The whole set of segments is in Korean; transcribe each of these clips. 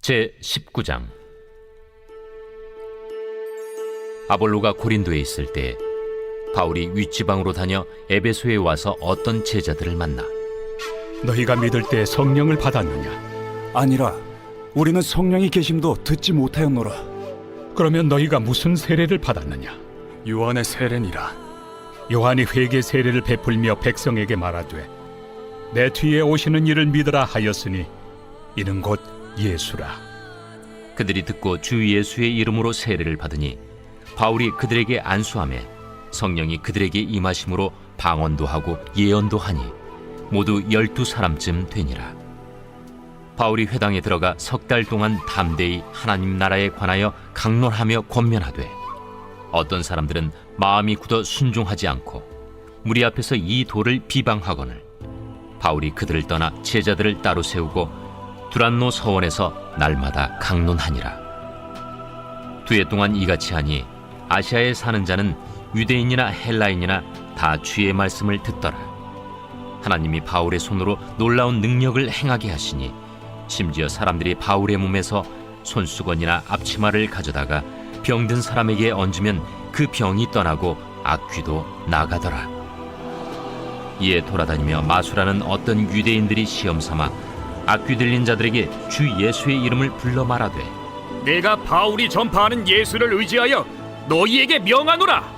제19장. 아볼로가 고린도에 있을 때 바울이 윗지방으로 다녀 에베소에 와서 어떤 제자들을 만나 너희가 믿을 때 성령을 받았느냐? 아니라 우리는 성령이 계심도 듣지 못하였노라. 그러면 너희가 무슨 세례를 받았느냐? 요한의 세례니라. 요한이 회개 세례를 베풀며 백성에게 말하되 내 뒤에 오시는 이를 믿으라 하였으니 이는 곧 예수라. 그들이 듣고 주 예수의 이름으로 세례를 받으니 바울이 그들에게 안수하매 성령이 그들에게 임하심으로 방언도 하고 예언도 하니 모두 12사람쯤 되니라. 바울이 회당에 들어가 석 달 동안 담대히 하나님 나라에 관하여 강론하며 권면하되 어떤 사람들은 마음이 굳어 순종하지 않고 무리 앞에서 이 도를 비방하거늘 바울이 그들을 떠나 제자들을 따로 세우고 두란노 서원에서 날마다 강론하니라. 2해 동안 이같이 하니 아시아에 사는 자는 유대인이나 헬라인이나 다 주의 말씀을 듣더라. 하나님이 바울의 손으로 놀라운 능력을 행하게 하시니 심지어 사람들이 바울의 몸에서 손수건이나 앞치마를 가져다가 병든 사람에게 얹으면 그 병이 떠나고 악귀도 나가더라. 이에 돌아다니며 마술하는 어떤 유대인들이 시험삼아 악귀 들린 자들에게 주 예수의 이름을 불러 말하되 내가 바울이 전파하는 예수를 의지하여 너희에게 명하노라.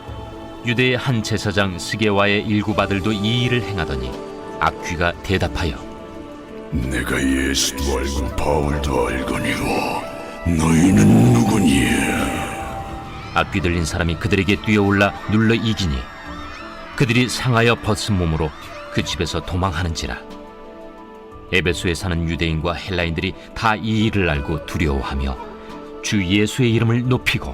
유대의 한 제사장 스게와의 일곱 아들도 이 일을 행하더니 악귀가 대답하여 내가 예수도 알고 바울도 알거니와 너희는 누구냐? 악귀 들린 사람이 그들에게 뛰어올라 눌러 이기니 그들이 상하여 벗은 몸으로 그 집에서 도망하는지라. 에베소에 사는 유대인과 헬라인들이 다 이 일을 알고 두려워하며 주 예수의 이름을 높이고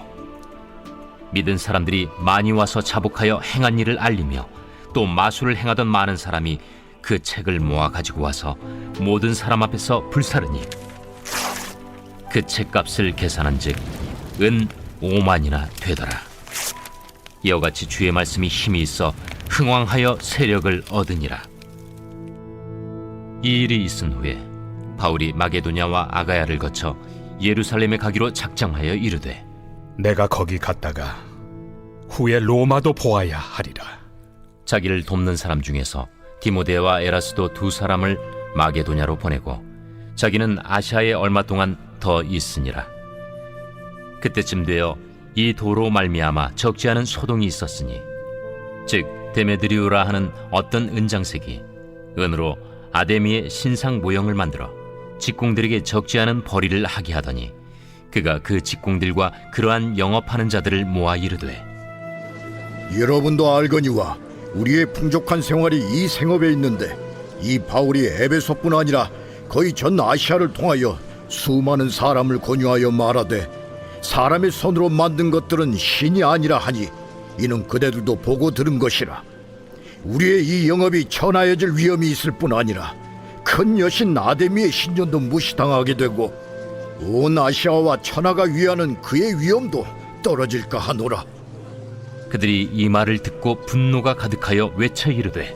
믿은 사람들이 많이 와서 자복하여 행한 일을 알리며 또 마술을 행하던 많은 사람이 그 책을 모아 가지고 와서 모든 사람 앞에서 불사르니 그 책값을 계산한즉 은 5만이나 되더라. 이와 같이 주의 말씀이 힘이 있어 흥왕하여 세력을 얻으니라. 이 일이 있은 후에 바울이 마게도냐와 아가야를 거쳐 예루살렘에 가기로 작정하여 이르되 내가 거기 갔다가 후에 로마도 보아야 하리라. 자기를 돕는 사람 중에서 디모데와 에라스도 2사람을 마게도냐로 보내고 자기는 아시아에 얼마 동안 더 있으니라. 그때쯤 되어 이 도로 말미암아 적지 않은 소동이 있었으니 즉 데메드리우라 하는 어떤 은장색이 은으로 아데미의 신상 모형을 만들어 직공들에게 적지 않은 벌이를 하게 하더니 그가 그 직공들과 그러한 영업하는 자들을 모아 이르되 여러분도 알거니와 우리의 풍족한 생활이 이 생업에 있는데 이 바울이 에베소뿐 아니라 거의 전 아시아를 통하여 수많은 사람을 권유하여 말하되 사람의 손으로 만든 것들은 신이 아니라 하니 이는 그대들도 보고 들은 것이라. 우리의 이 영업이 천하여질 위험이 있을 뿐 아니라 큰 여신 아데미의 신전도 무시당하게 되고 온 아시아와 천하가 위하는 그의 위엄도 떨어질까 하노라. 그들이 이 말을 듣고 분노가 가득하여 외쳐 이르되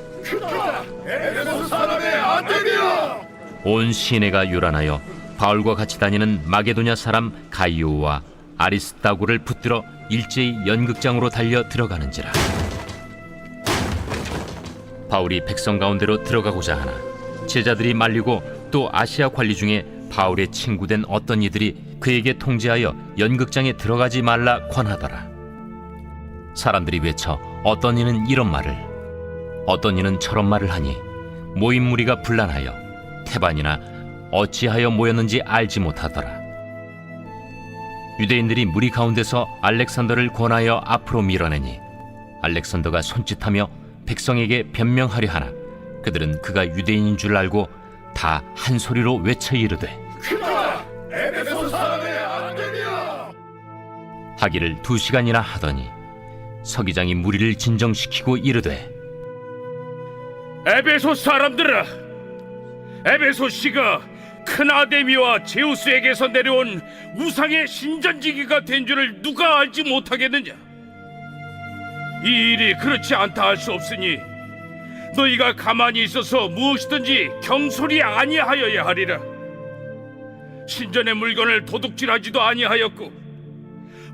에베소 사람의 아데미야! 온 시내가 요란하여 바울과 같이 다니는 마게도냐 사람 가이오와 아리스다고를 붙들어 일제히 연극장으로 달려 들어가는지라. 바울이 백성 가운데로 들어가고자 하나 제자들이 말리고 또 아시아 관리 중에 바울의 친구된 어떤 이들이 그에게 통제하여 연극장에 들어가지 말라 권하더라. 사람들이 외쳐 어떤 이는 이런 말을 어떤 이는 저런 말을 하니 모인 무리가 분란하여 태반이나 어찌하여 모였는지 알지 못하더라. 유대인들이 무리 가운데서 알렉산더를 권하여 앞으로 밀어내니 알렉산더가 손짓하며 백성에게 변명하려 하나 그들은 그가 유대인인 줄 알고 다 한 소리로 외쳐 이르되 에베소 사람의 아데미야! 하기를 2시간이나 하더니 서기장이 무리를 진정시키고 이르되 에베소 사람들아, 에베소 씨가 큰 아데미와 제우스에게서 내려온 우상의 신전지기가 된 줄을 누가 알지 못하겠느냐? 이 일이 그렇지 않다 할 수 없으니 너희가 가만히 있어서 무엇이든지 경솔이 아니하여야 하리라. 신전의 물건을 도둑질하지도 아니하였고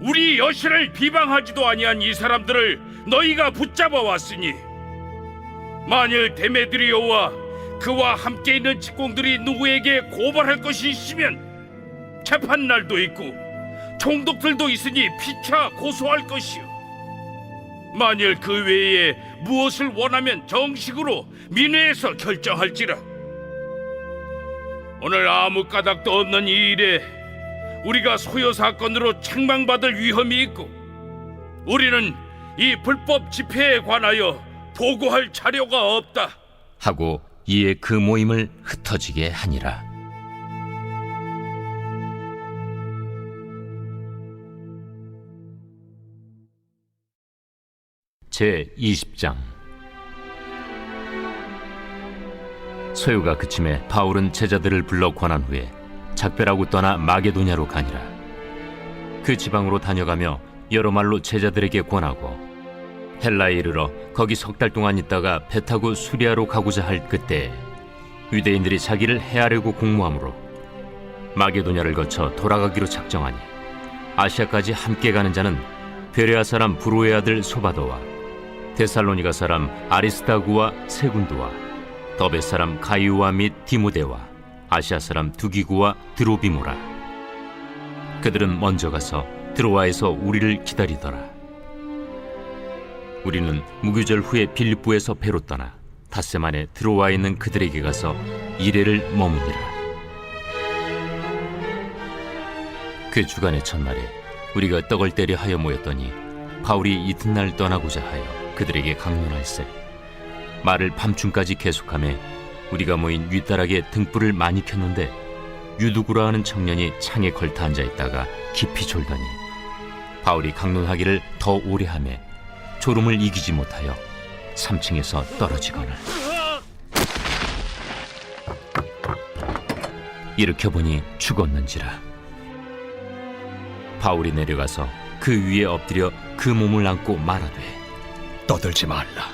우리 여신을 비방하지도 아니한 이 사람들을 너희가 붙잡아 왔으니 만일 데메드리오와 그와 함께 있는 직공들이 누구에게 고발할 것이 있으면 재판날도 있고 총독들도 있으니 피차 고소할 것이요 만일 그 외에 무엇을 원하면 정식으로 민회에서 결정할지라. 오늘 아무 까닭도 없는 이 일에 우리가 소요 사건으로 책망받을 위험이 있고 우리는 이 불법 집회에 관하여 보고할 자료가 없다 하고 이에 그 모임을 흩어지게 하니라. 제 20장. 소요가 그침에 바울은 제자들을 불러 권한 후에 작별하고 떠나 마게도냐로 가니라. 그 지방으로 다녀가며 여러 말로 제자들에게 권하고 헬라에 이르러 거기 석 달 동안 있다가 배 타고 수리아로 가고자 할 그때 유대인들이 자기를 해하려고 공모하므로 마게도냐를 거쳐 돌아가기로 작정하니 아시아까지 함께 가는 자는 베레아 사람 브로의 아들 소바도와 데살로니가 사람 아리스다구와 세군도와 더베 사람 가이오와 및 디모데와 아시아 사람 두기구와 드로비모라. 그들은 먼저 가서 드로아에서 우리를 기다리더라. 우리는 무교절 후에 빌립보에서 배로 떠나 닷새 만에 드로아에 있는 그들에게 가서 이레를 머무니라. 그 주간의 첫날에 우리가 떡을 때려 하여 모였더니 바울이 이튿날 떠나고자 하여 그들에게 강론할세 말을 밤중까지 계속하며 우리가 모인 윗다락에 등불을 많이 켰는데 유두구라 하는 청년이 창에 걸터 앉아있다가 깊이 졸더니 바울이 강론하기를 더 오래 하며 졸음을 이기지 못하여 3층에서 떨어지거늘 일으켜보니 죽었는지라. 바울이 내려가서 그 위에 엎드려 그 몸을 안고 말하되 떠들지 말라.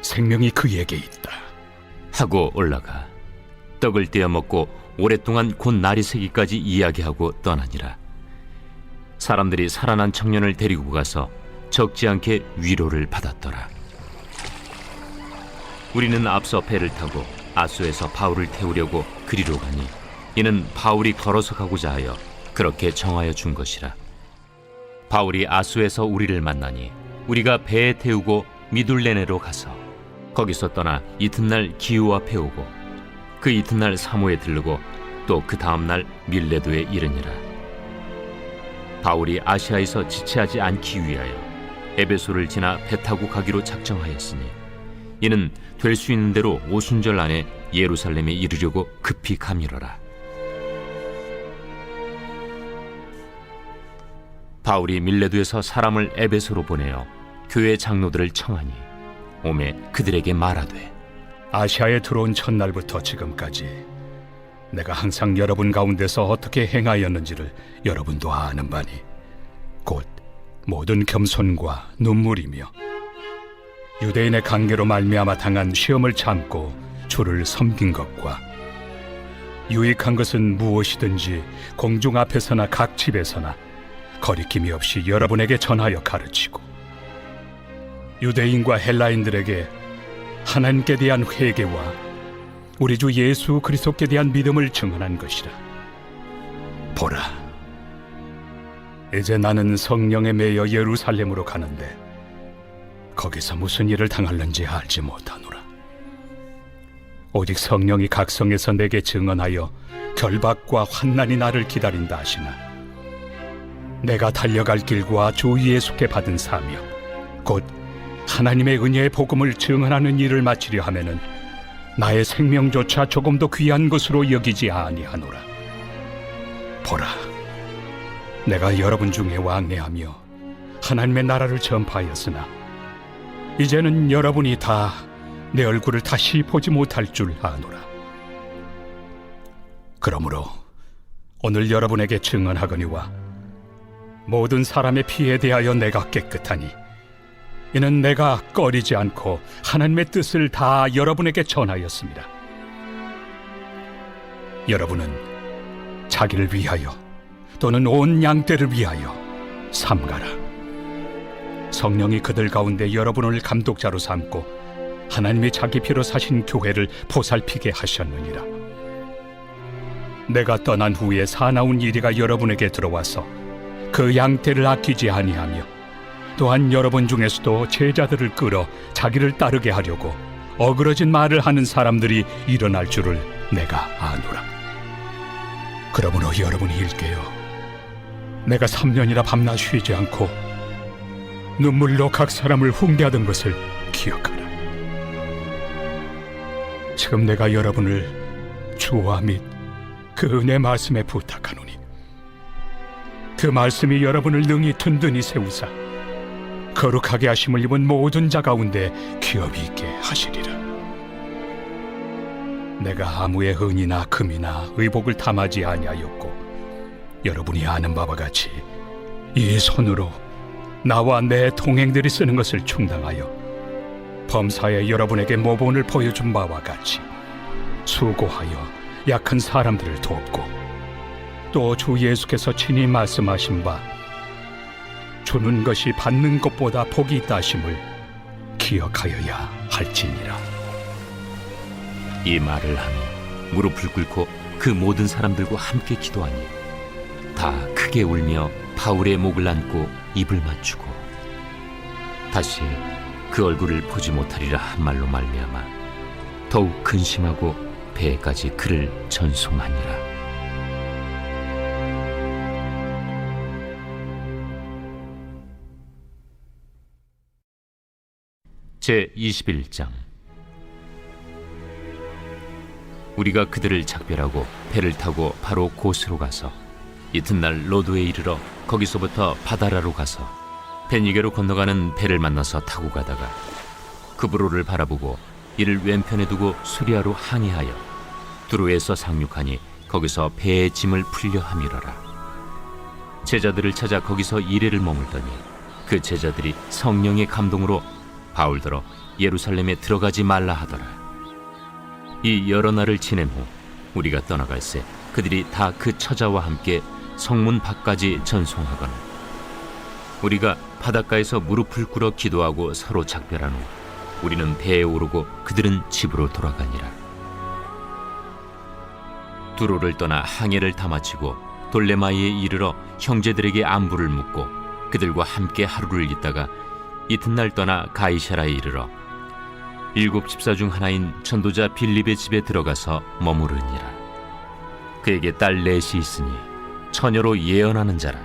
생명이 그에게 있다. 하고 올라가 떡을 떼어 먹고 오랫동안 곧 날이 새기까지 이야기하고 떠나니라. 사람들이 살아난 청년을 데리고 가서 적지 않게 위로를 받았더라. 우리는 앞서 배를 타고 아소에서 바울을 태우려고 그리로 가니 이는 바울이 걸어서 가고자 하여 그렇게 정하여 준 것이라. 바울이 아소에서 우리를 만나니 우리가 배에 태우고 미둘레네로 가서 거기서 떠나 이튿날 기우 앞에 오고 그 이튿날 사모에 들르고 또 그 다음날 밀레도에 이르니라. 바울이 아시아에서 지체하지 않기 위하여 에베소를 지나 배 타고 가기로 작정하였으니 이는 될 수 있는 대로 오순절 안에 예루살렘에 이르려고 급히 가미러라. 바울이 밀레도에서 사람을 에베소로 보내어 교회 장로들을 청하니 오매 그들에게 말하되 아시아에 들어온 첫날부터 지금까지 내가 항상 여러분 가운데서 어떻게 행하였는지를 여러분도 아는 바니 곧 모든 겸손과 눈물이며 유대인의 관계로 말미암아 당한 시험을 참고 주를 섬긴 것과 유익한 것은 무엇이든지 공중 앞에서나 각 집에서나 거리낌이 없이 여러분에게 전하여 가르치고 유대인과 헬라인들에게 하나님께 대한 회개와 우리 주 예수 그리스도께 대한 믿음을 증언한 것이라. 보라, 이제 나는 성령에 매여 예루살렘으로 가는데 거기서 무슨 일을 당할는지 알지 못하노라. 오직 성령이 각성에서 내게 증언하여 결박과 환난이 나를 기다린다 하시나 내가 달려갈 길과 주 예수께 받은 사명 곧 하나님의 은혜의 복음을 증언하는 일을 마치려 하면은 나의 생명조차 조금도 귀한 것으로 여기지 아니하노라. 보라, 내가 여러분 중에 왕래하며 하나님의 나라를 전파하였으나 이제는 여러분이 다 내 얼굴을 다시 보지 못할 줄 아노라. 그러므로 오늘 여러분에게 증언하거니와 모든 사람의 피에 대하여 내가 깨끗하니 이는 내가 꺼리지 않고 하나님의 뜻을 다 여러분에게 전하였습니다. 여러분은 자기를 위하여 또는 온 양떼를 위하여 삼가라. 성령이 그들 가운데 여러분을 감독자로 삼고 하나님이 자기 피로 사신 교회를 보살피게 하셨느니라. 내가 떠난 후에 사나운 이리가 여러분에게 들어와서 그 양떼를 아끼지 아니하며 또한 여러분 중에서도 제자들을 끌어 자기를 따르게 하려고 어그러진 말을 하는 사람들이 일어날 줄을 내가 아노라. 그러므로 여러분이 일깨어 내가 3년이나 밤낮 쉬지 않고 눈물로 각 사람을 훈계하던 것을 기억하라. 지금 내가 여러분을 주와 및 그 은혜 말씀에 부탁하노니 그 말씀이 여러분을 능히 든든히 세우사 거룩하게 하심을 입은 모든 자 가운데 기업이 있게 하시리라. 내가 아무의 은이나 금이나 의복을 탐하지 아니하였고 여러분이 아는 바와 같이 이 손으로 나와 내 동행들이 쓰는 것을 충당하여 범사에 여러분에게 모본을 보여준 바와 같이 수고하여 약한 사람들을 돕고 또 주 예수께서 친히 말씀하신 바 주는 것이 받는 것보다 복이 있다 하심을 기억하여야 할지니라. 이 말을 하며 무릎을 꿇고 그 모든 사람들과 함께 기도하니 다 크게 울며 바울의 목을 안고 입을 맞추고 다시 그 얼굴을 보지 못하리라 한 말로 말미암아 더욱 근심하고 배에까지 그를 전송하니라. 제21장. 우리가 그들을 작별하고 배를 타고 바로 고스로 가서 이튿날 로도에 이르러 거기서부터 바다라로 가서 베니게로 건너가는 배를 만나서 타고 가다가 그브로를 바라보고 이를 왼편에 두고 수리아로 항해하여 두로에서 상륙하니 거기서 배의 짐을 풀려 함이러라. 제자들을 찾아 거기서 이레를 머물더니 그 제자들이 성령의 감동으로 바울더러 예루살렘에 들어가지 말라 하더라. 이 여러 날을 지낸 후 우리가 떠나갈새 그들이 다 그 처자와 함께 성문 밖까지 전송하거늘 우리가 바닷가에서 무릎을 꿇어 기도하고 서로 작별한 후 우리는 배에 오르고 그들은 집으로 돌아가니라. 두로를 떠나 항해를 다 마치고 돌레마이에 이르러 형제들에게 안부를 묻고 그들과 함께 하루를 있다가 이튿날 떠나 가이사라에 이르러 7 집사 중 하나인 전도자 빌립의 집에 들어가서 머무르니라. 그에게 딸 넷이 있으니 처녀로 예언하는 자라.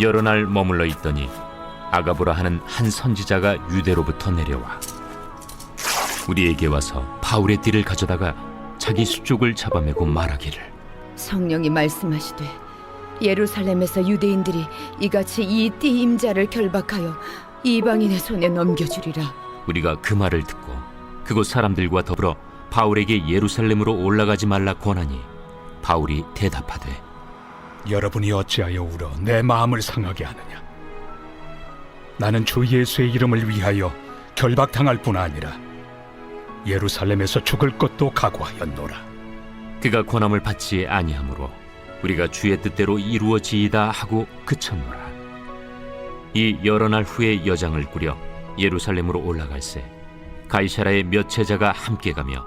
여러 날 머물러 있더니 아가보라 하는 한 선지자가 유대로부터 내려와 우리에게 와서 바울의 띠를 가져다가 자기 수족을 잡아매고 말하기를 성령이 말씀하시되 예루살렘에서 유대인들이 이같이 이 띠 임자를 결박하여 이방인의 손에 넘겨주리라. 우리가 그 말을 듣고 그곳 사람들과 더불어 바울에게 예루살렘으로 올라가지 말라 권하니 바울이 대답하되 여러분이 어찌하여 울어 내 마음을 상하게 하느냐. 나는 주 예수의 이름을 위하여 결박당할 뿐 아니라 예루살렘에서 죽을 것도 각오하였노라. 그가 권함을 받지 아니하므로 우리가 주의 뜻대로 이루어지이다 하고 그쳤노라. 이 여러 날 후에 여장을 꾸려 예루살렘으로 올라갈새 가이사라의 몇 제자가 함께 가며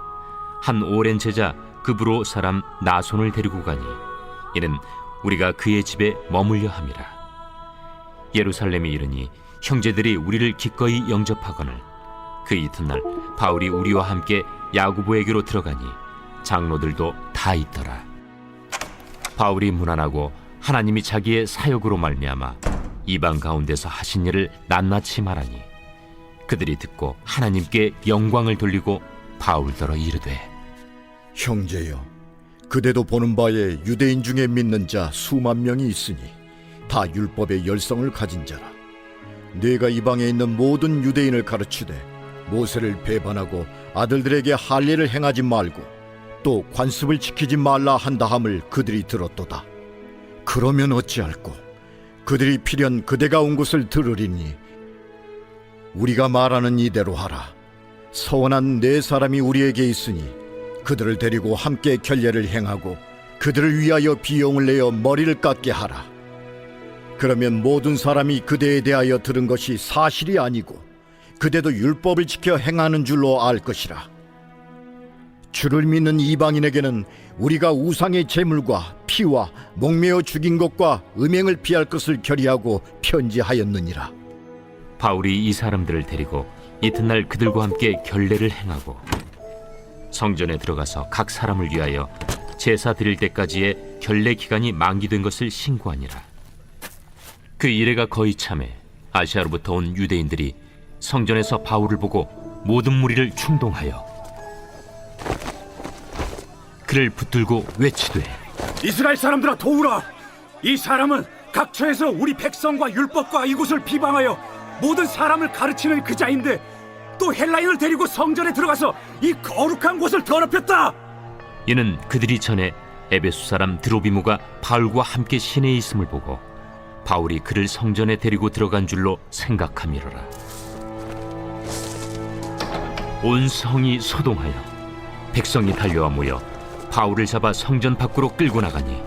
한 오랜 제자 그브로 사람 나손을 데리고 가니 이는 우리가 그의 집에 머물려 함이라. 예루살렘에 이르니 형제들이 우리를 기꺼이 영접하거늘 그 이튿날 바울이 우리와 함께 야고보에게로 들어가니 장로들도 다 있더라. 바울이 문안하고 하나님이 자기의 사역으로 말미암아 이방 가운데서 하신 일을 낱낱이 말하니 그들이 듣고 하나님께 영광을 돌리고 바울더러 이르되 형제여, 그대도 보는 바에 유대인 중에 믿는 자 수만 명이 있으니 다 율법의 열성을 가진 자라. 네가 이방에 있는 모든 유대인을 가르치되 모세를 배반하고 아들들에게 할례를 행하지 말고 또 관습을 지키지 말라 한다함을 그들이 들었도다. 그러면 어찌할꼬? 그들이 필연 그대가 온 곳을 들으리니 우리가 말하는 이대로 하라. 서원한 네 사람이 우리에게 있으니 그들을 데리고 함께 결례를 행하고 그들을 위하여 비용을 내어 머리를 깎게 하라. 그러면 모든 사람이 그대에 대하여 들은 것이 사실이 아니고 그대도 율법을 지켜 행하는 줄로 알 것이라. 주를 믿는 이방인에게는 우리가 우상의 제물과 피와 목매어 죽인 것과 음행을 피할 것을 결의하고 편지하였느니라. 바울이 이 사람들을 데리고 이튿날 그들과 함께 결례를 행하고 성전에 들어가서 각 사람을 위하여 제사 드릴 때까지의 결례 기간이 만기된 것을 신고하니라. 그 이래가 거의 참에 아시아로부터 온 유대인들이 성전에서 바울을 보고 모든 무리를 충동하여 그를 붙들고 외치되 이스라엘 사람들아 도우라. 이 사람은 각처에서 우리 백성과 율법과 이곳을 비방하여 모든 사람을 가르치는 그 자인데 또 헬라인을 데리고 성전에 들어가서 이 거룩한 곳을 더럽혔다. 이는 그들이 전에 에베소 사람 드로비모가 바울과 함께 시내에 있음을 보고 바울이 그를 성전에 데리고 들어간 줄로 생각함이로라. 온 성이 소동하여 백성이 달려와 모여 바울을 잡아 성전 밖으로 끌고 나가니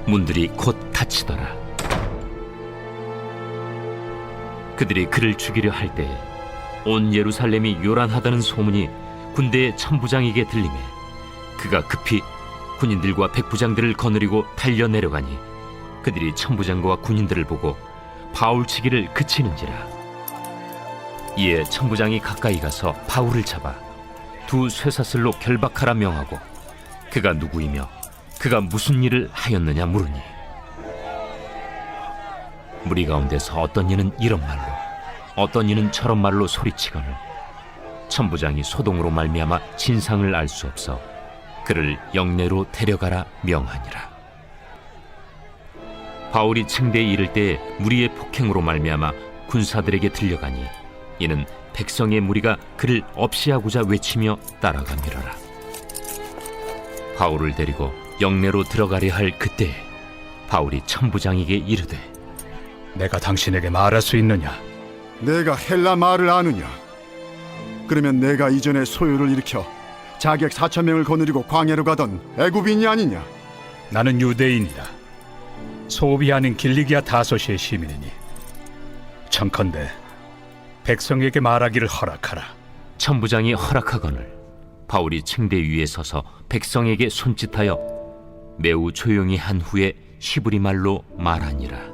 문들이 곧 닫히더라. 그들이 그를 죽이려 할 때에 온 예루살렘이 요란하다는 소문이 군대의 천부장에게 들리매 그가 급히 군인들과 백부장들을 거느리고 달려 내려가니 그들이 천부장과 군인들을 보고 바울 치기를 그치는지라. 이에 천부장이 가까이 가서 바울을 잡아 두 쇠사슬로 결박하라 명하고 그가 누구이며 그가 무슨 일을 하였느냐 물으니 무리 가운데서 어떤 이는 이런 말로 어떤 이는 저런 말로 소리치거늘 천부장이 소동으로 말미암아 진상을 알 수 없어 그를 영내로 데려가라 명하니라. 바울이 층대에 이를 때에 무리의 폭행으로 말미암아 군사들에게 들려가니 이는 백성의 무리가 그를 없이하고자 외치며 따라가미러라. 바울을 데리고 영내로 들어가려 할 그때에 바울이 천부장에게 이르되 내가 당신에게 말할 수 있느냐? 내가 헬라 말을 아느냐? 그러면 내가 이전에 소요를 일으켜 자객 4,000명을 거느리고 광야로 가던 애굽인이 아니냐? 나는 유대인이다. 소비 아닌 길리기아 다소시의 시민이니 청컨대 백성에게 말하기를 허락하라. 천부장이 허락하거늘 바울이 층대 위에 서서 백성에게 손짓하여 매우 조용히 한 후에 히브리 말로 말하니라.